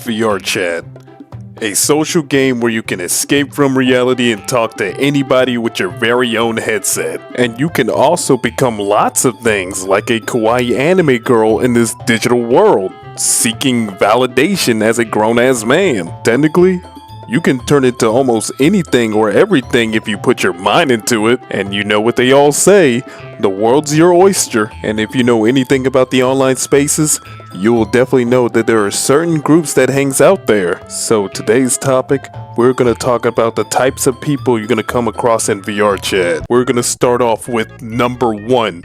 VRChat, a social game where you can escape from reality and talk to anybody with your very own headset. And you can also become lots of things like a kawaii anime girl in this digital world, seeking validation as a grown-ass man. Technically, you can turn into almost anything or everything if you put your mind into it. And you know what they all say, the world's your oyster. And if you know anything about the online spaces, you will definitely know that there are certain groups that hangs out there. So today's topic, we're going to talk about the types of people you're going to come across in VRChat. We're going to start off with number 1,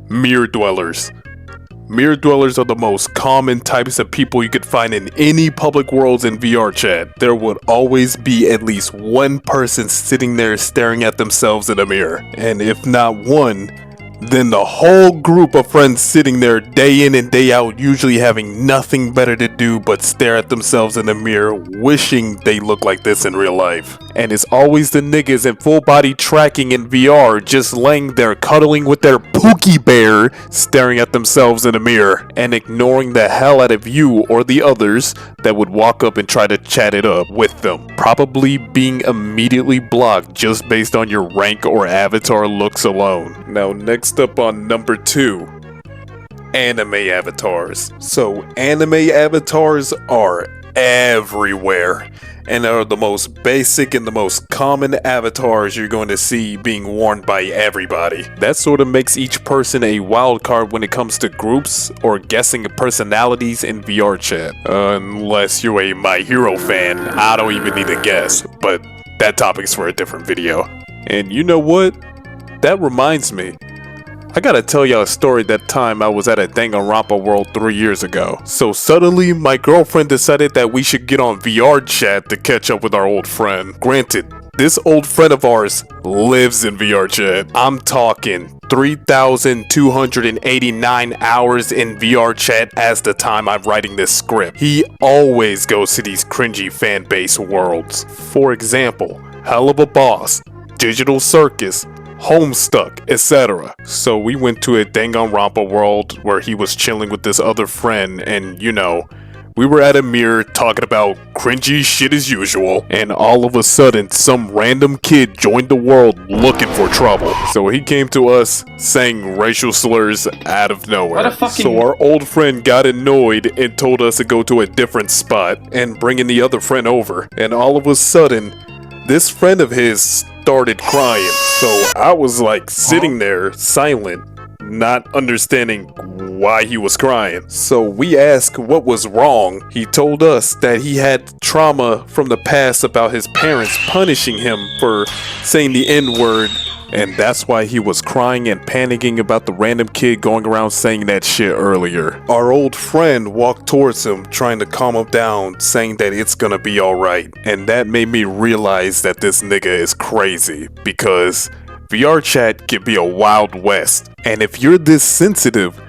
mirror dwellers. Mirror dwellers are the most common types of people you could find in any public worlds in VRChat. There would always be at least one person sitting there staring at themselves in a mirror. And if not one, then the whole group of friends sitting there day in and day out, usually having nothing better to do but stare at themselves in the mirror, wishing they look like this in real life. And it's always the niggas in full body tracking in VR, just laying there cuddling with their Pookie Bear, staring at themselves in the mirror, and ignoring the hell out of you or the others that would walk up and try to chat it up with them. Probably being immediately blocked just based on your rank or avatar looks alone. Now next up on number 2, anime avatars. So anime avatars are everywhere and are the most basic and the most common avatars you're going to see being worn by everybody. That sort of makes each person a wild card when it comes to groups or guessing personalities in VRChat. Unless you're a My Hero fan, I don't even need to guess, but that topic's for a different video. And you know what? That reminds me, I gotta tell y'all a story that time I was at a Danganronpa world 3 years ago. So suddenly, my girlfriend decided that we should get on VRChat to catch up with our old friend. Granted, this old friend of ours lives in VRChat. I'm talking 3,289 hours in VRChat as the time I'm writing this script. He always goes to these cringy fan base worlds. For example, Hell of a Boss, Digital Circus, Homestuck, etc. So we went to a Danganronpa world where he was chilling with this other friend, and you know, we were at a mirror talking about cringy shit as usual, and all of a sudden some random kid joined the world looking for trouble. So he came to us saying racial slurs out of nowhere. So our old friend got annoyed and told us to go to a different spot and bringing the other friend over, and all of a sudden this friend of his started crying. So I was like sitting there silent, not understanding why he was crying. So we asked what was wrong. He told us that he had trauma from the past about his parents punishing him for saying the N-word, and that's why he was crying and panicking about the random kid going around saying that shit earlier. Our old friend walked towards him, trying to calm him down, saying that it's gonna be alright. And that made me realize that this nigga is crazy, because VRChat can be a wild west. And if you're this sensitive,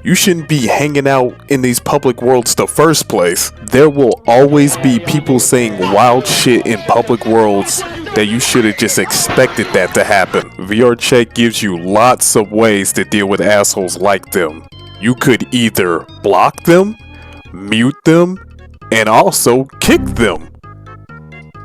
you shouldn't be hanging out in these public worlds the first place. There will always be people saying wild shit in public worlds that you should have just expected that to happen. VRChat gives you lots of ways to deal with assholes like them. You could either block them, mute them, and also kick them.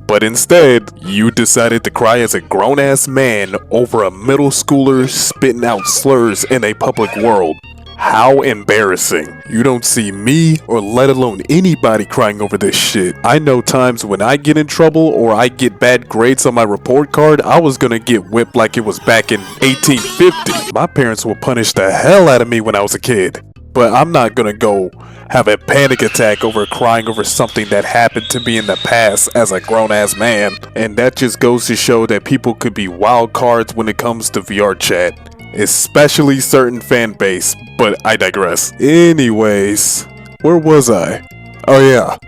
But instead, you decided to cry as a grown-ass man over a middle schooler spitting out slurs in a public world. How embarrassing. You don't see me, or let alone anybody, crying over this shit. I know times when I get in trouble or I get bad grades on my report card, I was gonna get whipped like it was back in 1850. My parents will punish the hell out of me when I was a kid. But I'm not gonna go have a panic attack over crying over something that happened to me in the past as a grown-ass man. And that just goes to show that people could be wild cards when it comes to VRChat. Especially certain fan base, but I digress. Anyways, where was I? Oh yeah,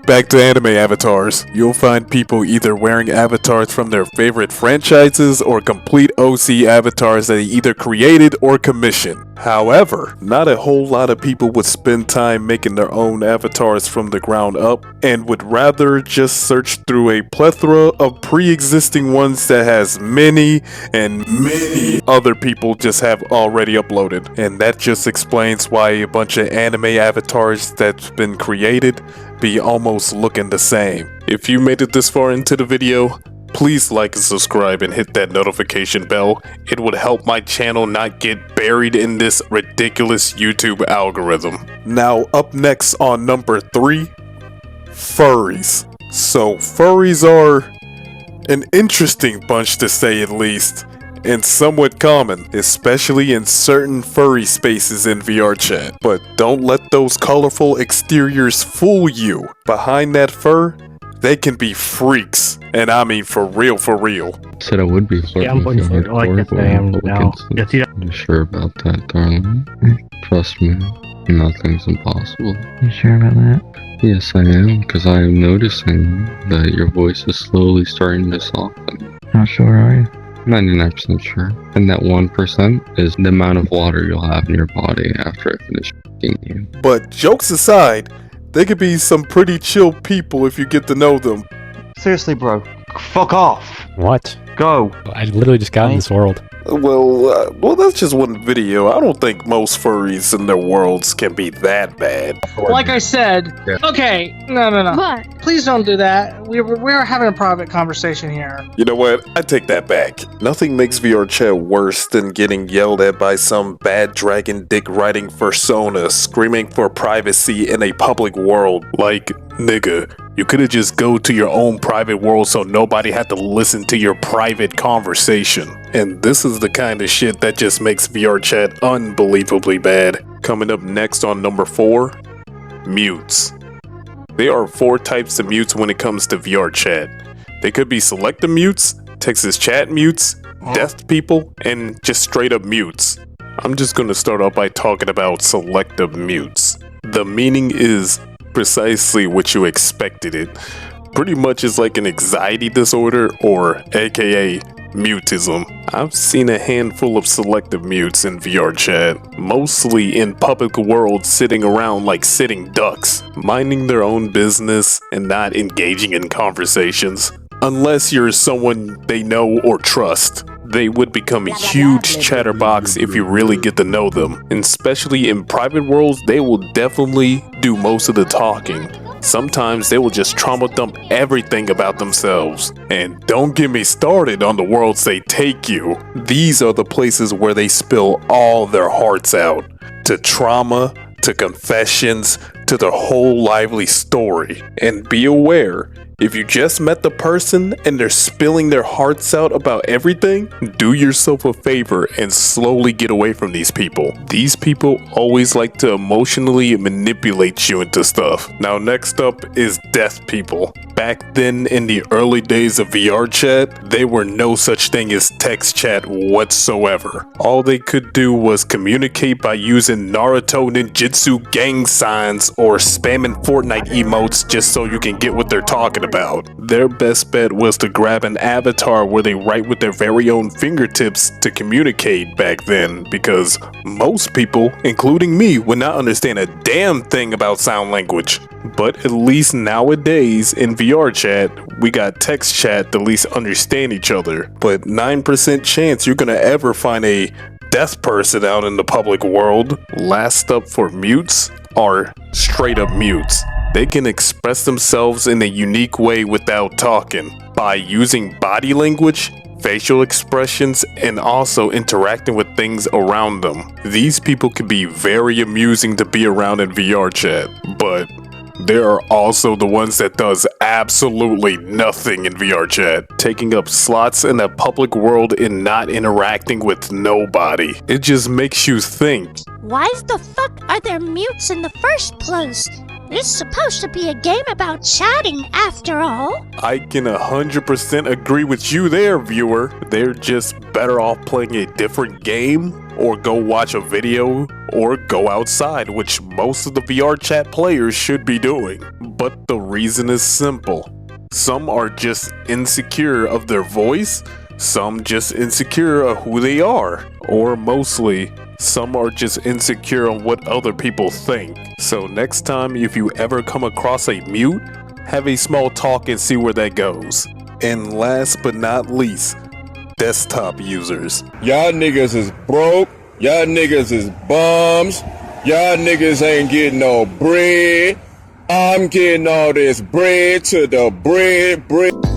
back to anime avatars. You'll find people either wearing avatars from their favorite franchises or complete OC avatars that they either created or commissioned. However, not a whole lot of people would spend time making their own avatars from the ground up and would rather just search through a plethora of pre-existing ones that has many other people just have already uploaded. And that just explains why a bunch of anime avatars that's been created be almost looking the same. If you made it this far into the video, please like and subscribe and hit that notification bell. It would help my channel not get buried in this ridiculous YouTube algorithm. Now up next on number 3, furries. So furries are an interesting bunch to say at least, and somewhat common, especially in certain furry spaces in VRChat. But don't let those colorful exteriors fool you. Behind that fur, they can be freaks, and I mean for real, for real. Said I would be flirting. Yeah, I'm putting it like this. I am now. Yes, you You sure about that, darling? Trust me, nothing's impossible. You sure about that? Yes, I am, because I am noticing that your voice is slowly starting to soften. How sure are you? 99% sure. And that 1% is the amount of water you'll have in your body after I finish f***ing you. But jokes aside, they could be some pretty chill people if you get to know them. Seriously, bro. Fuck off. What? Go. I literally just got in this world. Well, that's just one video. I don't think most furries in their worlds can be that bad. Like I said, okay, no. What? Please don't do that. We're having a private conversation here. You know what? I take that back. Nothing makes VRChat worse than getting yelled at by some bad dragon dick riding persona screaming for privacy in a public world. Like, nigga, you could've just go to your own private world so nobody had to listen to your private conversation. And this is the kind of shit that just makes VRChat unbelievably bad. Coming up next on number 4, mutes. There are 4 types of mutes when it comes to VRChat. They could be selective mutes, Texas chat mutes, deaf people, and just straight up mutes. I'm just gonna start off by talking about selective mutes. The meaning is precisely what you expected it. Pretty much is like an anxiety disorder, or aka mutism. I've seen a handful of selective mutes in VRChat, mostly in public worlds sitting around like sitting ducks, minding their own business and not engaging in conversations. Unless you're someone they know or trust. They would become a huge chatterbox if you really get to know them. And especially in private worlds, they will definitely do most of the talking. Sometimes they will just trauma dump everything about themselves. And don't get me started on the worlds they take you. These are the places where they spill all their hearts out. To trauma, to confessions, to their whole lively story. And be aware, if you just met the person and they're spilling their hearts out about everything, do yourself a favor and slowly get away from these people. These people always like to emotionally manipulate you into stuff. Now next up is deaf people. Back then in the early days of VRChat, there were no such thing as text chat whatsoever. All they could do was communicate by using Naruto ninjutsu gang signs or spamming Fortnite emotes just so you can get what they're talking about. Their best bet was to grab an avatar where they write with their very own fingertips to communicate back then, because most people, including me, would not understand a damn thing about sign language. But at least nowadays in VRChat, we got text chat to at least understand each other. But 9% chance you're gonna ever find a deaf person out in the public world. Last up for mutes are straight up mutes. They can express themselves in a unique way without talking, by using body language, facial expressions, and also interacting with things around them. These people can be very amusing to be around in VRChat, but there are also the ones that does absolutely nothing in VRChat, taking up slots in the public world and not interacting with nobody. It just makes you think. Why the fuck are there mutes in the first place? It's supposed to be a game about chatting, after all. I can 100% agree with you there, viewer. They're just better off playing a different game, or go watch a video, or go outside, which most of the VRChat players should be doing. But the reason is simple. Some are just insecure of their voice, some just insecure of who they are, or mostly, some are just insecure on what other people think. So next time if you ever come across a mute, have a small talk and see where that goes. And last but not least, desktop users. Y'all niggas is broke, y'all niggas is bums, y'all niggas ain't getting no bread, I'm getting all this bread to the bread.